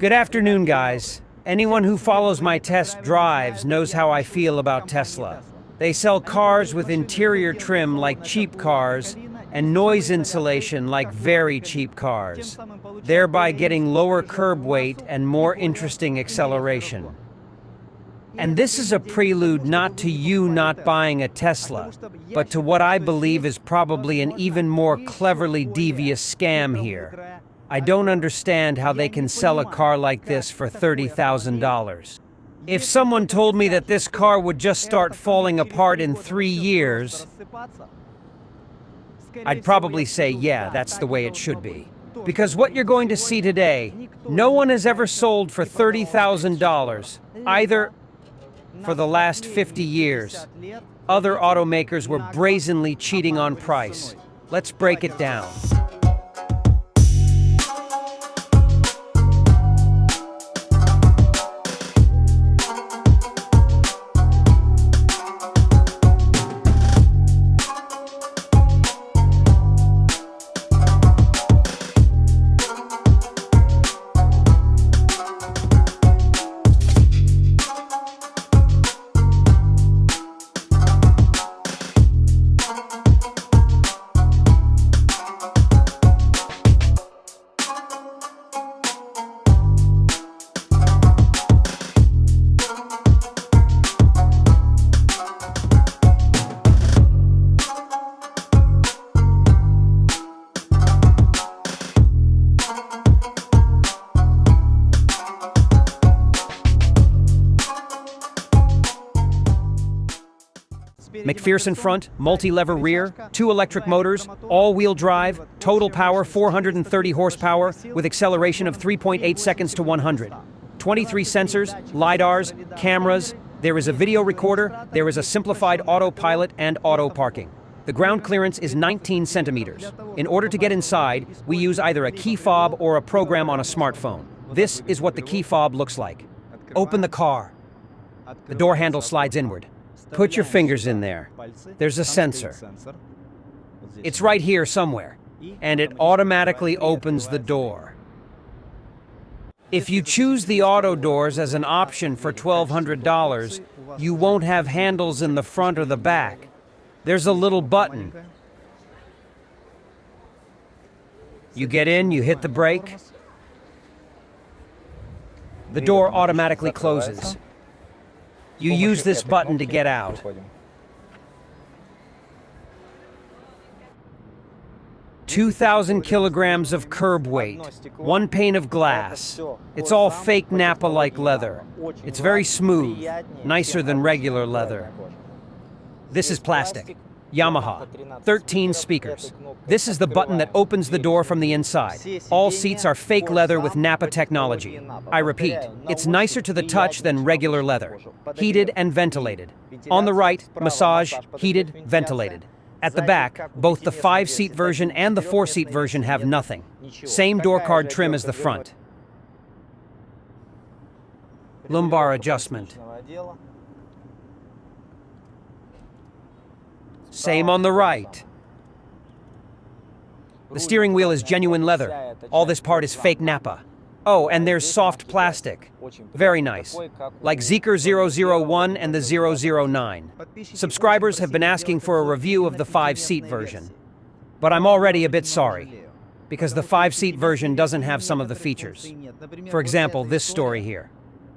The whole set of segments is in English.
Good afternoon, guys. Anyone who follows my test drives knows how I feel about Tesla. They sell cars with interior trim like cheap cars and noise insulation like very cheap cars, thereby getting lower curb weight and more interesting acceleration. And this is a prelude not to you not buying a Tesla, but to what I believe is probably an even more cleverly devious scam here. I don't understand how they can sell a car like this for $30,000. If someone told me that this car would just start falling apart in 3 years, I'd probably say, yeah, that's the way it should be. Because what you're going to see today, no one has ever sold for $30,000, either for the last 50 years. Other automakers were brazenly cheating on price. Let's break it down. McPherson front, multi-lever rear, 2 electric motors, all-wheel drive, total power 430 horsepower with acceleration of 3.8 seconds to 100. 23 sensors, LiDARs, cameras, there is a video recorder, there is a simplified autopilot and auto parking. The ground clearance is 19 centimeters. In order to get inside, we use either a key fob or a program on a smartphone. This is what the key fob looks like. Open the car. The door handle slides inward. Put your fingers in there. There's a sensor. It's right here somewhere, and it automatically opens the door. If you choose the auto doors as an option for $1,200, you won't have handles in the front or the back. There's a little button. You get in, you hit the brake. The door automatically closes. You use this button to get out. 2,000 kilograms of curb weight, 1 pane of glass. It's all fake Napa-like leather. It's very smooth, nicer than regular leather. This is plastic. Yamaha, 13 speakers. This is the button that opens the door from the inside. All seats are fake leather with Napa technology. I repeat, it's nicer to the touch than regular leather. Heated and ventilated. On the right, massage, heated, ventilated. At the back, both the 5-seat version and the 4-seat version have nothing. Same door card trim as the front. Lumbar adjustment. Same on the right. The steering wheel is genuine leather. All this part is fake Napa. Oh, and there's soft plastic. Very nice. Like Zeekr 001 and the 009. Subscribers have been asking for a review of the 5-seat version. But I'm already a bit sorry, because the 5-seat version doesn't have some of the features. For example, this story here.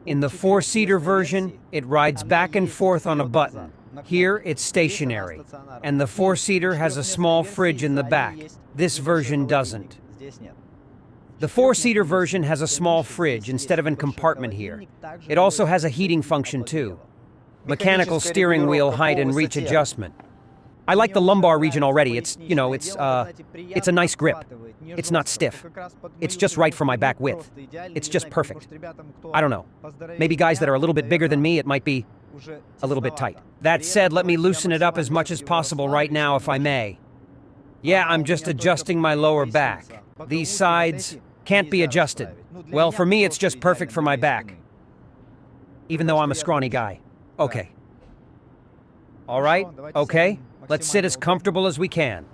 In the 4-seater version, it rides back and forth on a button. Here, it's stationary, and the 4-seater has a small fridge in the back. This version doesn't. The 4-seater version has a small fridge instead of a compartment here. It also has a heating function too. Mechanical steering wheel height and reach adjustment. I like the lumbar region already. It's a nice grip. It's not stiff. It's just right for my back width. It's just perfect. I don't know. Maybe guys that are a little bit bigger than me, it might be a little bit tight. That said, let me loosen it up as much as possible right now, if I may. Yeah, I'm just adjusting my lower back. These sides can't be adjusted. Well, for me, it's just perfect for my back. Even though I'm a scrawny guy. Okay. All right, okay. Let's sit as comfortable as we can.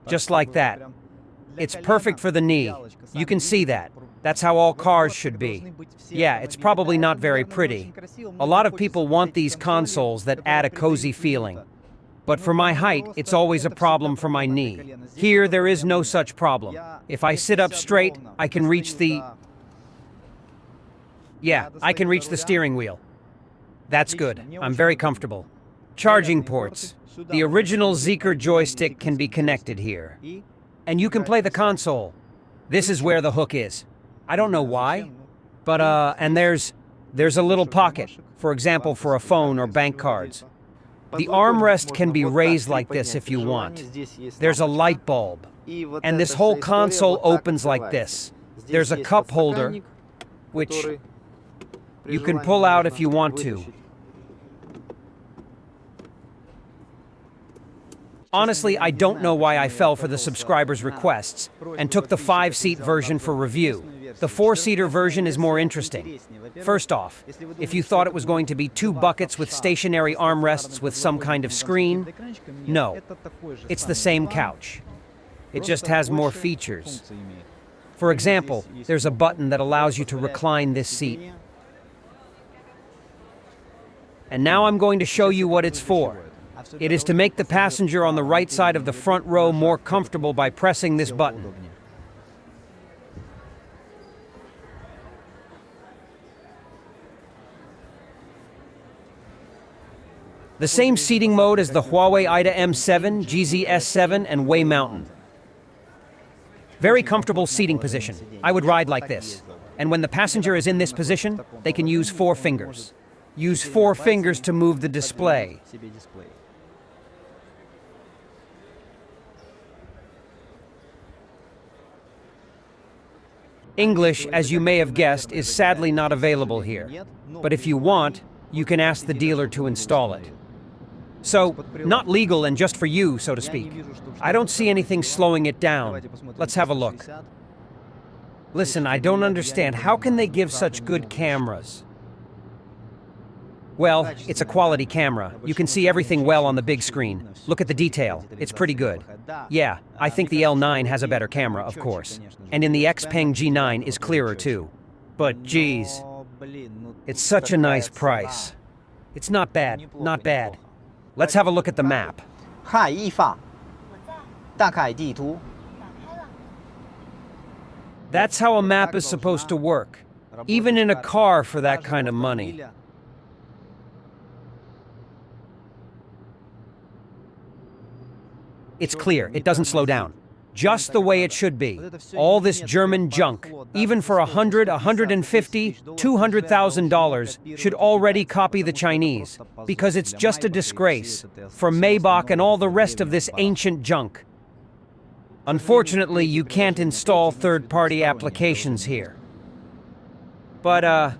Just like that. It's perfect for the knee. You can see that. That's how all cars should be. Yeah, it's probably not very pretty. A lot of people want these consoles that add a cozy feeling. But for my height, it's always a problem for my knee. Here, there is no such problem. If I sit up straight, I can reach the... Yeah, I can reach the steering wheel. That's good. I'm very comfortable. Charging ports. The original Zeekr joystick can be connected here. And you can play the console. This is where the hook is. I don't know why, but and there's a little pocket, for example, for a phone or bank cards. The armrest can be raised like this if you want. There's a light bulb, and this whole console opens like this. There's a cup holder, which you can pull out if you want to. Honestly, I don't know why I fell for the subscribers' requests and took the 5-seat version for review. The 4-seater version is more interesting. First off, if you thought it was going to be 2 buckets with stationary armrests with some kind of screen, no. It's the same couch. It just has more features. For example, there's a button that allows you to recline this seat. And now I'm going to show you what it's for. It is to make the passenger on the right side of the front row more comfortable by pressing this button. The same seating mode as the Huawei Ida M7, GZ S7, and Way Mountain. Very comfortable seating position. I would ride like this. And when the passenger is in this position, they can use 4 fingers. Use 4 fingers to move the display. English, as you may have guessed, is sadly not available here. But if you want, you can ask the dealer to install it. So, not legal and just for you, so to speak. I don't see anything slowing it down. Let's have a look. Listen, I don't understand. How can they give such good cameras? Well, it's a quality camera. You can see everything well on the big screen. Look at the detail. It's pretty good. Yeah, I think the L9 has a better camera, of course. And in the Xpeng G9 is clearer too. But geez, it's such a nice price. It's not bad, not bad. Let's have a look at the map. That's how a map is supposed to work, even in a car for that kind of money. It's clear, it doesn't slow down. Just the way it should be. All this German junk, even for $100, $150, $200,000, should already copy the Chinese, because it's just a disgrace for Maybach and all the rest of this ancient junk. Unfortunately, you can't install third-party applications here. But,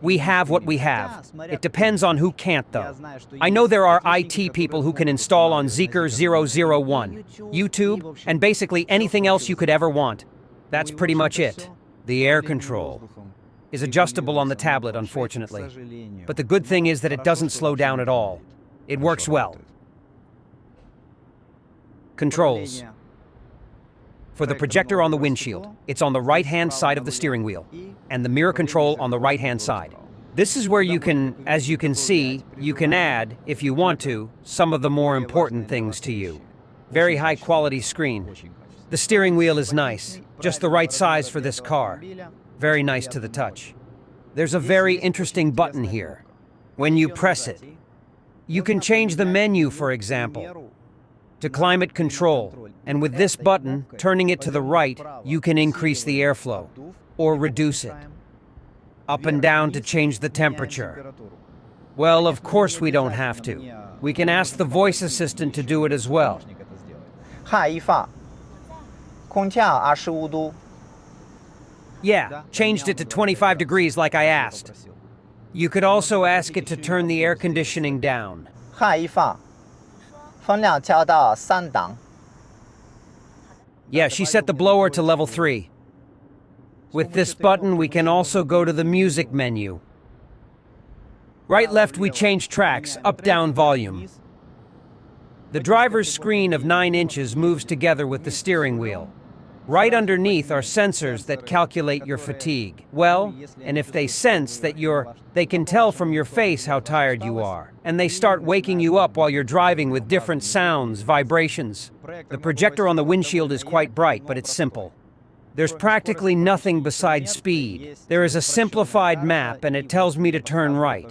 we have what we have. It depends on who can't, though. I know there are IT people who can install on Zeekr 001, YouTube, and basically anything else you could ever want. That's pretty much it. The air control is adjustable on the tablet, unfortunately. But the good thing is that it doesn't slow down at all. It works well. Controls. For the projector on the windshield, it's on the right-hand side of the steering wheel, and the mirror control on the right-hand side. This is where you can, as you can see, you can add, if you want to, some of the more important things to you. Very high-quality screen. The steering wheel is nice, just the right size for this car. Very nice to the touch. There's a very interesting button here. When you press it, you can change the menu, for example, to climate control, and with this button, turning it to the right, you can increase the airflow, or reduce it. Up and down to change the temperature. Well, of course we don't have to. We can ask the voice assistant to do it as well. Yeah, changed it to 25 degrees like I asked. You could also ask it to turn the air conditioning down. Yeah, she set the blower to level 3. With this button, we can also go to the music menu. Right-left, we change tracks, up-down volume. The driver's screen of 9 inches moves together with the steering wheel. Right underneath are sensors that calculate your fatigue. Well, and if they sense that they can tell from your face how tired you are. And they start waking you up while you're driving with different sounds, vibrations. The projector on the windshield is quite bright, but it's simple. There's practically nothing besides speed. There is a simplified map and it tells me to turn right.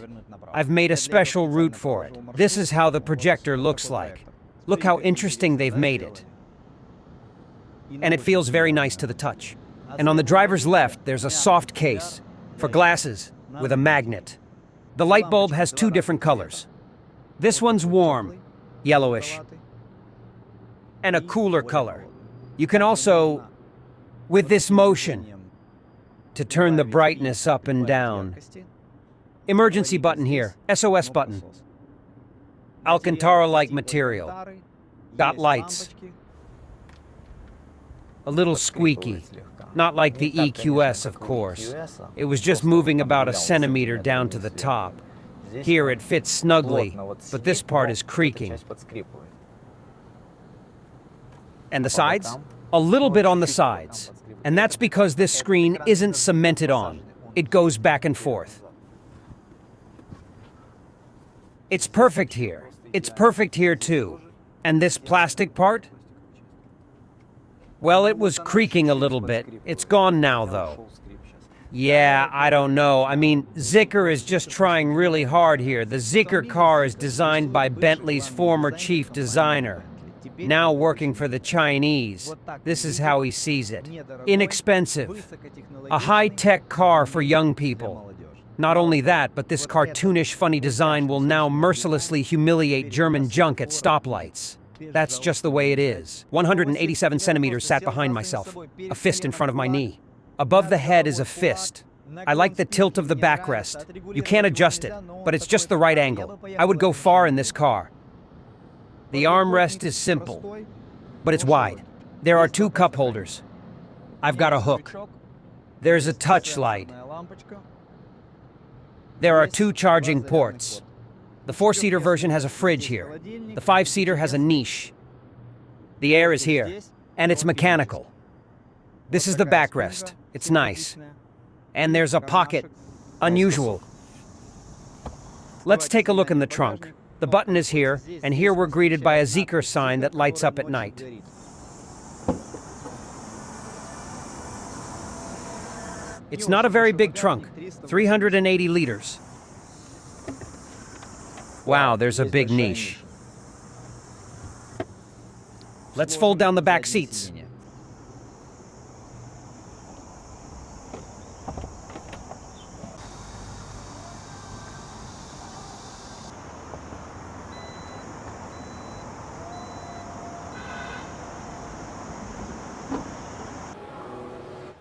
I've made a special route for it. This is how the projector looks like. Look how interesting they've made it. And it feels very nice to the touch. And on the driver's left, there's a soft case for glasses with a magnet. The light bulb has two different colors. This one's warm, yellowish, and a cooler color. You can also, with this motion, to turn the brightness up and down. Emergency button here, SOS button. Alcantara-like material. Got lights. A little squeaky. Not like the EQS, of course. It was just moving about a centimeter down to the top. Here it fits snugly, but this part is creaking. And the sides? A little bit on the sides. And that's because this screen isn't cemented on. It goes back and forth. It's perfect here. It's perfect here too. And this plastic part? Well, it was creaking a little bit. It's gone now, though. Yeah, I don't know. I mean, Zeekr is just trying really hard here. The Zeekr car is designed by Bentley's former chief designer, now working for the Chinese. This is how he sees it. Inexpensive. A high-tech car for young people. Not only that, but this cartoonish, funny design will now mercilessly humiliate German junk at stoplights. That's just the way it is. 187 centimeters sat behind myself, a fist in front of my knee. Above the head is a fist. I like the tilt of the backrest. You can't adjust it, but it's just the right angle. I would go far in this car. The armrest is simple, but it's wide. There are two cup holders. I've got a hook. There's a touch light. There are two charging ports. The 4-seater version has a fridge here. The 5-seater has a niche. The air is here, and it's mechanical. This is the backrest. It's nice. And there's a pocket. Unusual. Let's take a look in the trunk. The button is here, and here we're greeted by a Zeekr sign that lights up at night. It's not a very big trunk, 380 liters. Wow, there's a big niche. Let's fold down the back seats.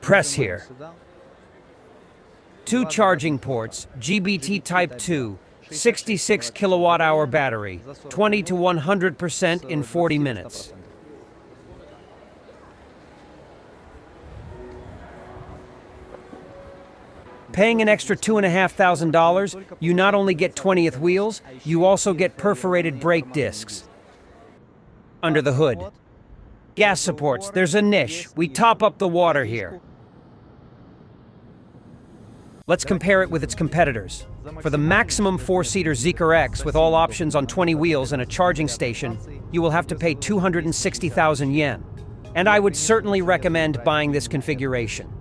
Press here. Two charging ports, GBT Type 2, 66 kilowatt-hour battery, 20 to 100% in 40 minutes. Paying an extra $2,500, you not only get 20th wheels, you also get perforated brake discs. Under the hood. Gas supports, there's a niche. We top up the water here. Let's compare it with its competitors. For the maximum 4-seater Zeekr X with all options on 20 wheels and a charging station, you will have to pay 260,000 yen. And I would certainly recommend buying this configuration.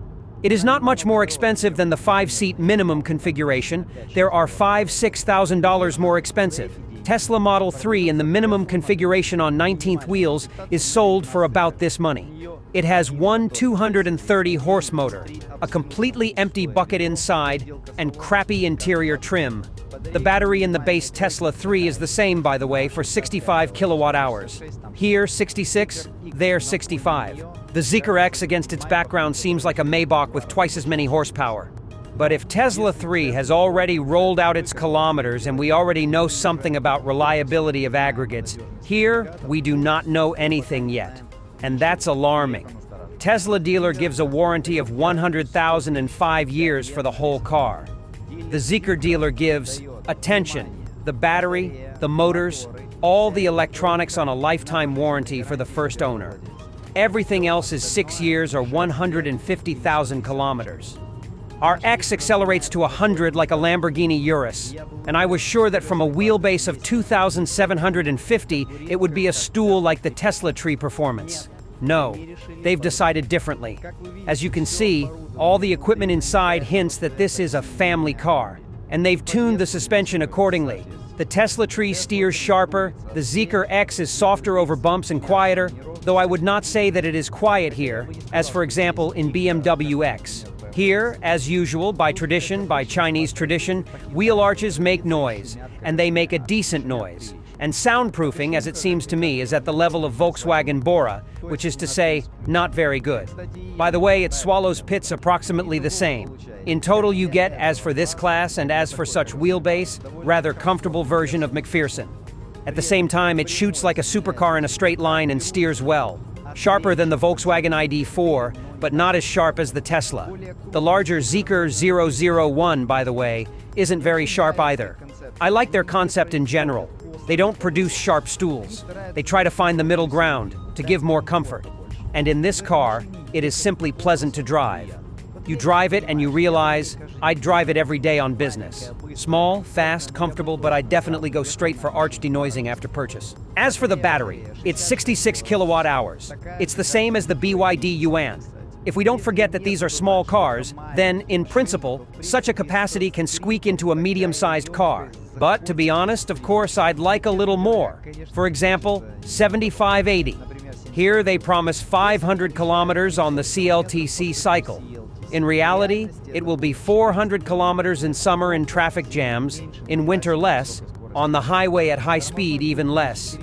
It is not much more expensive than the 5-seat minimum configuration. There are $5,000–6,000 more expensive. Tesla Model 3 in the minimum configuration on 19th wheels is sold for about this money. It has one 230 horse motor, a completely empty bucket inside, and crappy interior trim. The battery in the base Tesla 3 is the same, by the way, for 65 kilowatt hours. Here, 66, there, 65. The Zeekr X against its background seems like a Maybach with twice as many horsepower. But if Tesla 3 has already rolled out its kilometers and we already know something about reliability of aggregates, here we do not know anything yet. And that's alarming. Tesla dealer gives a warranty of 100,000 and 5 years for the whole car. The Zeekr dealer gives, attention, the battery, the motors, all the electronics on a lifetime warranty for the first owner. Everything else is 6 years or 150,000 kilometers. Our X accelerates to 100 like a Lamborghini Urus, and I was sure that from a wheelbase of 2,750, it would be a stool like the Tesla Tree Performance. No, they've decided differently. As you can see, all the equipment inside hints that this is a family car, and they've tuned the suspension accordingly. The Tesla Tree steers sharper, the Zeekr X is softer over bumps and quieter, though I would not say that it is quiet here, as for example in BMW X. Here, as usual, by Chinese tradition, wheel arches make noise, and they make a decent noise. And soundproofing, as it seems to me, is at the level of Volkswagen Bora, which is to say, not very good. By the way, it swallows pits approximately the same. In total you get, as for this class and as for such wheelbase, rather comfortable version of McPherson. At the same time, it shoots like a supercar in a straight line and steers well. Sharper than the Volkswagen ID4, but not as sharp as the Tesla. The larger Zeekr 001, by the way, isn't very sharp either. I like their concept in general. They don't produce sharp stools. They try to find the middle ground, to give more comfort. And in this car, it is simply pleasant to drive. You drive it and you realize, I'd drive it every day on business. Small, fast, comfortable, but I'd definitely go straight for arch denoising after purchase. As for the battery, it's 66 kilowatt hours. It's the same as the BYD Yuan. If we don't forget that these are small cars, then, in principle, such a capacity can squeak into a medium-sized car. But, to be honest, of course, I'd like a little more. For example, 7580. Here they promise 500 kilometers on the CLTC cycle. In reality, it will be 400 kilometers in summer in traffic jams, in winter less, on the highway at high speed even less.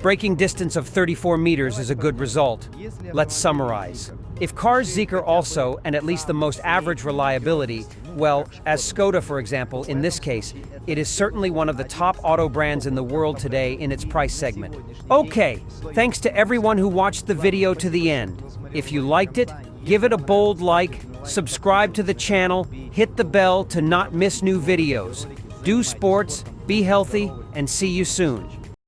Braking distance of 34 meters is a good result. Let's summarize. If cars Zeekr also, and at least the most average reliability, well, as Skoda for example, in this case, it is certainly one of the top auto brands in the world today in its price segment. Okay, thanks to everyone who watched the video to the end. If you liked it, give it a bold like, subscribe to the channel, hit the bell to not miss new videos. Do sports, be healthy, and see you soon.